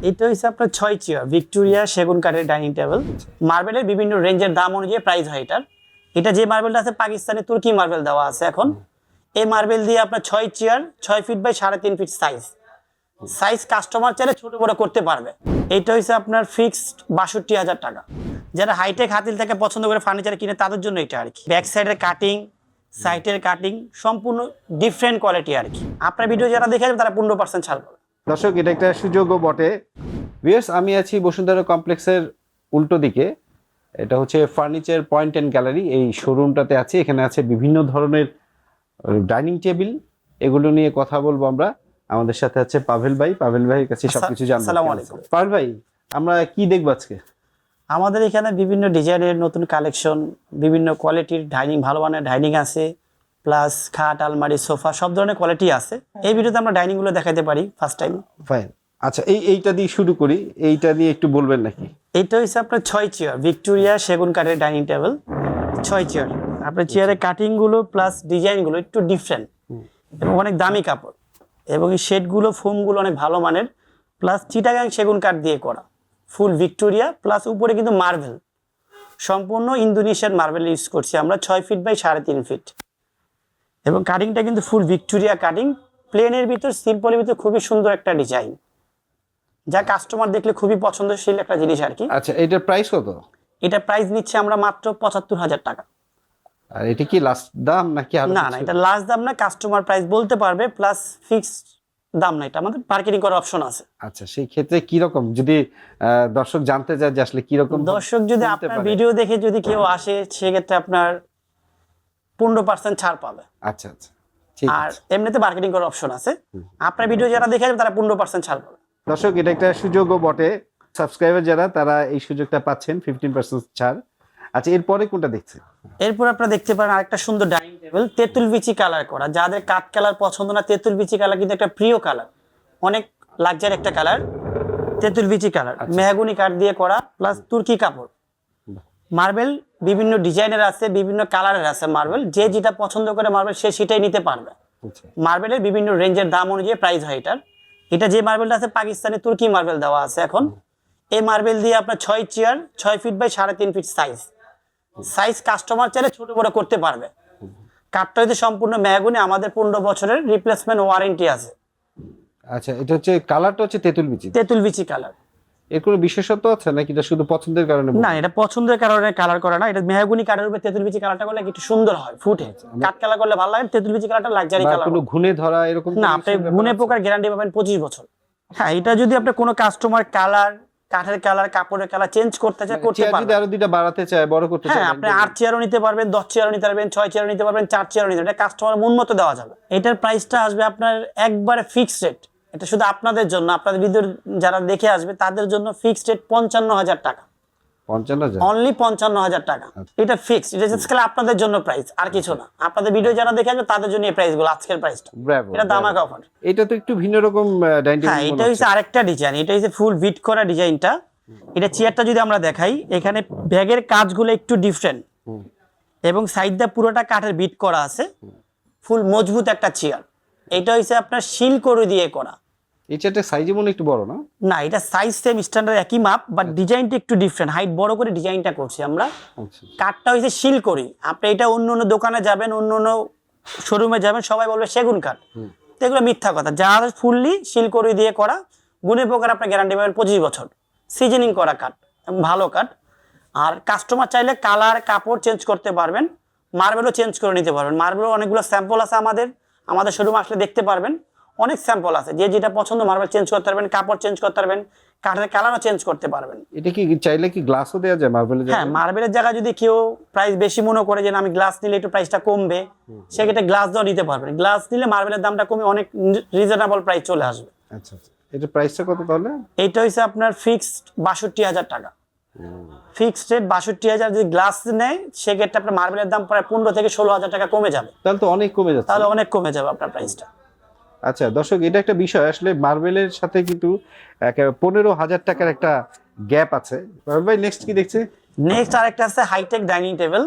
এটা হচ্ছে আপনার 6 চেয়ার ভিক্টোরিয়া সেগুন কাঠের ডাইনিং টেবিল। মার্বেলের বিভিন্ন রেঞ্জের দাম অনুযায়ী প্রাইস হয় এটার। এটা যে মার্বেলটা আছে পাকিস্তানি তুর্কি মার্বেল দেওয়া আছে এখন। এই মার্বেল দিয়ে আপনার 6 chair 6 feet by 3.5 feet size customer চাইলে ছোট বড় করতে পারবে। এইটা হচ্ছে আপনার ফিক্সড 62,000 টাকা। যারা হাইটেক হাতিল থেকে পছন্দ করে ফার্নিচার কিনে তাদের জন্য এটা আর কি। ব্যাক সাইডের কাটিং, সাইডের কাটিং সম্পূর্ণ ডিফারেন্ট কোয়ালিটি আর কি। আপনার ভিডিও যারা দেখে আসবে তারা 15% ছাড় পাবে। দর্শক, এটা একটা সুযোগও বটে। ভিউয়ার্স, আমি আছি বসুন্ধরা কমপ্লেক্সের উল্টো দিকে। এটা হচ্ছে ফার্নিচার পয়েন্ট অ্যান্ড গ্যালারি। এই শোরুমটাতে আছি। এখানে আছে বিভিন্ন ধরনের ডাইনিং টেবিল। এগুলো নিয়ে কথা বলবো আমরা। আমাদের সাথে আছে পাভেল ভাই। পাভেল ভাইয়ের কাছে সবকিছু জানবো। আসসালামু আলাইকুম। পাভেল ভাই, আমরা কি দেখবো আজকে? আমাদের এখানে বিভিন্ন ডিজাইনের নতুন কালেকশন, বিভিন্ন কোয়ালিটির ডাইনিং, ভালো মানের ডাইনিং আছে, প্লাস খাট, আলমারি, সোফা সব ধরনের কোয়ালিটি আছে। এই ভিডিওতে আমরা ডাইনিং গুলো দেখাতে পারি ফার্স্ট টাইম। ফাইন। আচ্ছা, এইটা দিয়ে শুরু করি। এইটা দিয়ে একটু বলবেন নাকি? এইটা হচ্ছে আপনার 6 চেয়ার ভিক্টোরিয়া সেগুন কাঠের ডাইনিং টেবিল। 6 চেয়ার আপনার চেয়ারের কাটিং গুলো প্লাস ডিজাইন গুলো একটু ডিফারেন্ট এবং অনেক দামি কাপড়, এবং এই শেডগুলো ফোমগুলো অনেক ভালো মানের, প্লাস চিটাগাং সেগুন কাঠ দিয়ে করা, ফুল ভিক্টোরিয়া, প্লাস উপরে কিন্তু মার্বেল, সম্পূর্ণ ইন্দোনেশিয়ান মার্বেল ইউজ করছি আমরা। 6 ফিট বাই 3.5 ফিট, এবং কাটিংটা কিন্তু ফুল ভিক্টোরিয়া কাটিং। প্লেনের ভিতর, সিম্পলের ভিতর খুবই সুন্দর একটা ডিজাইন, যা কাস্টমার দেখলে খুবই পছন্দশীল একটা জিনিস আর কি। আচ্ছা, এটার প্রাইস কত? এটা প্রাইস নিচ্ছে আমরা মাত্র 75,000 টাকা। আর এটা কি লাস্ট দাম নাকি? না, এটা লাস্ট দাম না, কাস্টমার প্রাইস বলতে পারবে, প্লাস ফিক্সড দাম না, এটা আমাদের বার্গেনিং করার অপশন আছে। আচ্ছা, সেই ক্ষেত্রে কি রকম, যদি দর্শক জানতে চায় যে আসলে কি রকম, দর্শক যদি আপনার ভিডিও দেখে যদি কেউ আসে, সেক্ষেত্রে আপনার 15% ছাড় পাবে। আচ্ছা আচ্ছা, ঠিক আর আছে। এমনিতে বার্গেনিং করার অপশন আছে। আপনার ভিডিও যারা দেখে আসবে তারা 15% ছাড় পাবে। দর্শক, এটা একটা সুযোগও বটে। সাবস্ক্রাইবার যারা, তারা এই সুযোগটা পাচ্ছেন, 15% ছাড়। আচ্ছা, এরপরে কোনটা দেখছেন? এরপর আপনারা দেখতে পারেন আরেকটা সুন্দর ডাইনিং টেবিল, তেঁতুল বিচি কালার করা। যাদের কাঠ কালার পছন্দ না, তেঁতুল বিচি কালার কিন্তু একটা প্রিয় কালার, অনেক লাক্সারি একটা কালার। তেঁতুল বিচি কালার মেহগনি কাঠ দিয়ে করা, প্লাস তুর্কি কাপড়। মার্বেল বিভিন্ন ডিজাইনের আছে, বিভিন্ন কালারের আছে মার্বেল। যে যেটা পছন্দ করে মার্বেল, সে সেটাই নিতে পারবে। মার্বেলের বিভিন্ন রেঞ্জের দাম অনুযায়ী প্রাইস হয় এটার। এটা যে মার্বেলটা আছে পাকিস্তানি তুর্কি মার্বেল দেওয়া আছে এখন। এই মার্বেল দিয়ে আপনার 6 chair 6 feet by 3.5 feet size customer চাইলে ছোট বড় করতে পারবে। কাঠটা হচ্ছে সম্পূর্ণ মেহগনি, আমাদের 15 বছরের রিপ্লেসমেন্ট ওয়ারেন্টি আছে। আচ্ছা, এটা হচ্ছে কালারটা হচ্ছে তেঁতুল বিচি। তেঁতুল বিচি কালার। এর কোনো বিশেষত্ব আছে নাকি এটা শুধু পছন্দের কারণে? না, এটা পছন্দের কারণে কালার করা না, এটা মেহগনি কাঠের উপরে তেঁতুল বিচি কালারটা করলে একটু সুন্দর হয়, ফুটে। কাঠ কালার করলে ভালো লাগে, তেঁতুল বিচি কালারটা লাক্সারি কালার। কোনো ঘুনে ধরা এরকম না, আপনি ঘুনে পোকার গ্যারান্টি পাবেন 25 বছর। হ্যাঁ, এটা যদি আপনি কোনো কাস্টমার কালার, কাঠের কালার, কাপড়ের কালার চেঞ্জ করতে চায় করতে পারবেন। যদি আরো দুইটা বাড়াতে চায়, বড় করতে চায়, হ্যাঁ, আপনি 8 চেয়ারও নিতে পারবেন, 10 চেয়ারও নিতে পারবেন, 6 চেয়ারও নিতে পারবেন, 4 চেয়ারও নিতে পারবেন। এটা কাস্টমার মন মতো দেওয়া যাবে। এটার প্রাইসটা আসবে আপনার একবারে ফিক্সড রেট। এটা শুধু আপনাদের জন্য, আপনাদের ভিডিও যারা দেখে আসবে তাদের জন্য ফিক্সড রেট 55,000 টাকা। 55,000? অনলি 55,000 টাকা। এটা ফিক্সড, এটা জাস্ট আপনাদের জন্য প্রাইস, আর কিছু না। আপনাদের ভিডিও যারা দেখে আসবে তাদের জন্য এই প্রাইসগুলো, আজকের প্রাইসটা। এটা দামাকা অফার। এটা তো একটু ভিন্ন রকম ডাইনিং হ্যাঁ, এটা হচ্ছে আরেকটা ডিজাইন। এটা হচ্ছে ফুল বিট করা ডিজাইনটা। এটা চেয়ারটা যদি আমরা দেখাই, এখানে ব্যাগের কাজগুলো একটু ডিফারেন্ট, এবং সাইডটা পুরোটা কাঠের বিট করা আছে, ফুল মজবুত একটা চেয়ার। এটা হচ্ছে আপনার শিল করে দিয়ে করা। এই চেয়ারটা সাইজ মনে একটু বড় না? না, এটা সাইজ সেম স্ট্যান্ডার্ড একই মাপ, বাট ডিজাইনটা একটু ডিফারেন্ট, হাইট বড় করে ডিজাইনটা করছি আমরা। কাঠটা হচ্ছে শিল করি। আপনি এটা অন্য অন্য দোকানে যাবেন, অন্য অন্য শোরুমে যাবেন, সবাই বলবে সেগুন কাঠ। তো এগুলো মিথ্যা কথা। যা ফুললি শিল করে দিয়ে করা, গুণে পোকার আপনার গ্যারান্টি পাবেন 25 বছর। সিজনিং করা কাঠ, ভালো কাঠ। আর কাস্টমার চাইলে কালার, কাপড় চেঞ্জ করতে পারবেন, মার্বেলও চেঞ্জ করে নিতে পারবেন। মার্বেলও অনেকগুলো স্যাম্পল আছে আমাদের শোরুমে আসলে দেখতে পারবেন, অনেক স্যাম্পল আছে। যে যেটা পছন্দ মার্বেল চেঞ্জ করতে পারবেন, কাপড় চেঞ্জ করতে পারবেন, কাঠের কালারও চেঞ্জ করতে পারবেন। এটা কি চাইলে কি গ্লাসও দেওয়া যায় মার্বেলের জায়গায়? হ্যাঁ, মার্বেলের জায়গায় যদি কেউ প্রাইস বেশি মনে করে যে আমি গ্লাস নিলে একটু প্রাইসটা কমবে, সেক্ষেত্রে গ্লাস দাও নিতে পারবেন। গ্লাস নিলে মার্বেলের দামটা কমে অনেক রিজনেবল প্রাইস চলে আসবে। আচ্ছা আচ্ছা, এটা প্রাইসটা কত তাহলে? এইটা হচ্ছে আপনার ফিক্সড 62,000 টাকা। Fixed rate 62,000। যদি গ্লাস নেয়, সেক্ষেত্রে আপনার মার্বেলের দাম প্রায় 15 থেকে 16,000 টাকা কমে যাবে। তাহলে তো অনেক কমে যাচ্ছে। তাহলে অনেক কমে যাবে আপনার প্রাইসটা। আচ্ছা দর্শক, এটা একটা বিষয় আসলে, মার্বেলের সাথে কিন্তু 15,000 টাকার একটা গ্যাপ আছে। ভাই, নেক্সট কি দেখছে? নেক্সট আরেকটা আছে হাইটেক ডাইনিং টেবিল।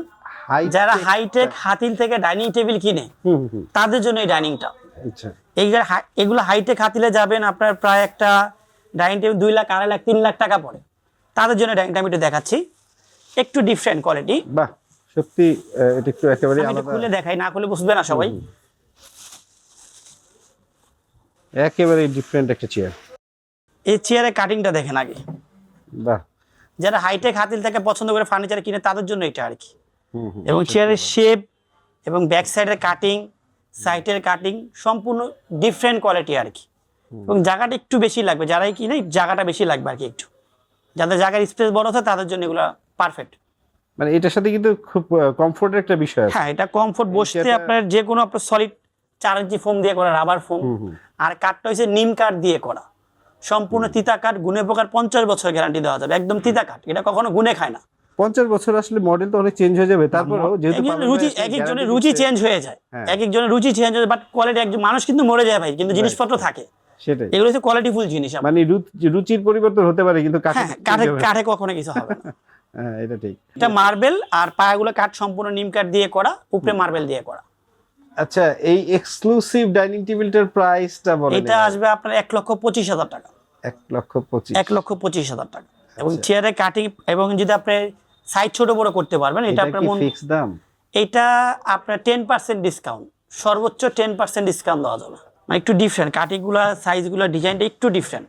যারা হাইটেক হাতিল থেকে ডাইনিং টেবিল কিনে, তাদের জন্য এই ডাইনিংটা। আচ্ছা, এগুলো হাইটেক হাতিলে যাবেন, আপনার প্রায় একটা ডাইনিং টেবিল 2 লাখ 2.5 লাখ 3 লাখ টাকা পড়ে, তাদের জন্য ডাইনিং টেবিল একটু দেখাচ্ছি, একটু ডিফারেন্ট কোয়ালিটি। বাহ, সত্যি এটা একটু একেবারে আমি একটু আলাদা, খুলে দেখাই, না খুলে বুঝবে না সবাই। একেবারে ডিফারেন্ট একটা চেয়ার। এই চেয়ারের কাটিংটা দেখেন আগে। বাহ, যারা হাইটেক হাতিল থেকে পছন্দ করে ফার্নিচার কিনে তাদের জন্য এটা আর কি। হুম হুম, এবং চেয়ারের শেপ এবং ব্যাক সাইডের কাটিং, সাইডের কাটিং সম্পূর্ণ ডিফারেন্ট কোয়ালিটি আর কি। এবং জায়গাটা একটু বেশি লাগবে, যারাই কিনে জায়গাটা বেশি লাগবে আর কি, একটু যাদের জায়গার স্পেস বড় আছে তাদের জন্য এগুলো পারফেক্ট। মানে এটার সাথে কিন্তু খুব কমফোর্টের একটা বিষয় আছে। হ্যাঁ, এটা কমফোর্ট, বসতে আপনার যে কোনো আপনার সলিড 4 ইঞ্চি ফোম দিয়ে করা, রাবার ফোম। আর কাঠটা হচ্ছে নিম কাঠ দিয়ে করা, সম্পূর্ণ তিতা কাঠ, গুণে পোকার 50 বছর গ্যারান্টি দেওয়া যাবে, একদম তিতা কাঠ, এটা কখনো গুণে খায় না। 50 বছর আসলে মডেল তো অনেক চেঞ্জ হয়ে যাবে, তারপরেও যেহেতু রুচি, এক একজনের রুচি চেঞ্জ হয়ে যায়, এক একজনের রুচি চেঞ্জ হয়ে যায়, বাট কোয়ালিটি, একজন মানুষ কিন্তু মরে যায় ভাই, কিন্তু জিনিসপত্র থাকে। সেটাই, এগুলো হচ্ছে কোয়ালিটিফুল জিনিস। মানে রুচির পরিবর্তন হতে পারে কিন্তু কাঠে কখনো কিছু হবে না। হ্যাঁ, এটা ঠিক। এটা মার্বেল, আর পায়াগুলো কাঠ সম্পূর্ণ নিম কাঠ দিয়ে করা, উপরে মার্বেল দিয়ে করা। আচ্ছা, এই এক্সক্লুসিভ ডাইনিং টেবিলটার প্রাইসটা বলেন। এটা আসবে আপনার 1,25,000 টাকা। 1,25,000 1,25,000 টাকা। এবং চেয়ারে কাটিং, এবং যদি আপনি সাইজ ছোট বড় করতে পারবেন, এটা আপনার মন, ফিক্স দাম। এটা আপনার 10% ডিসকাউন্ট, সর্বোচ্চ 10% ডিসকাউন্ট দেওয়া যাবে। মানে একটু ডিফারেন্ট কাটিংগুলো, সাইজগুলো, ডিজাইনটা একটু ডিফারেন্ট,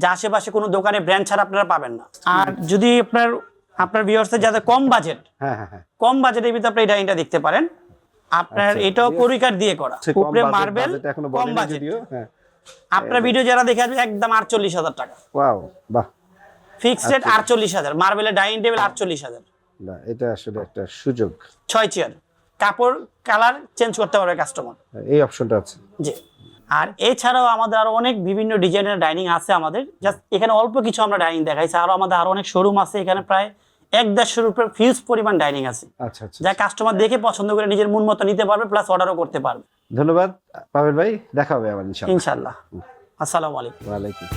যা আশেপাশে কোনো দোকানে ব্র্যান্ড ছাড়া আপনারা পাবেন না। আর যদি আপনার ভিউয়ার্সদের যাদের কম বাজেট, হ্যাঁ হ্যাঁ হ্যাঁ, কম বাজেটের ভিতরে আপনি এই ডাইনিংটা দেখতে পারেন। আপনার এটাও করিকাঠ দিয়ে করা, উপরে মার্বেল, কম বাজেট। হ্যাঁ, আপনার ভিডিও যারা দেখে আসবে একদম 48,000 টাকা ওয়াও, বাহ, ফিক্সড রেট। 48,000 মার্বেলের ডাইনিং টেবিল 48,000। না, এটা আসলে একটা সুযোগ। 6 চেয়ার, কাপড় কালার চেঞ্জ করতে পারবে কাস্টমার, এই অপশনটা আছে। জি। আর এছাড়াও আমাদের আরো অনেক বিভিন্ন ডিজাইনের ডাইনিং আছে আমাদের, জাস্ট এখানে অল্প কিছু আমরা ডাইনিং দেখাইছি, আরো আমাদের আরো অনেক শোরুম আছে, এখানে প্রায় 1-1.5 উপরে হিউজ পরিমাণ ডাইনিং আছে, আচ্ছা আচ্ছা, যা কাস্টমার দেখে পছন্দ করে নিজের মন মতো নিতে পারবে, প্লাস অর্ডারও করতে পারবে। ধন্যবাদ পাবেল ভাই, দেখা হবে আবার ইনশাআল্লাহ। ইনশাআল্লাহ। আসসালামু আলাইকুম। ওয়ালাইকুম।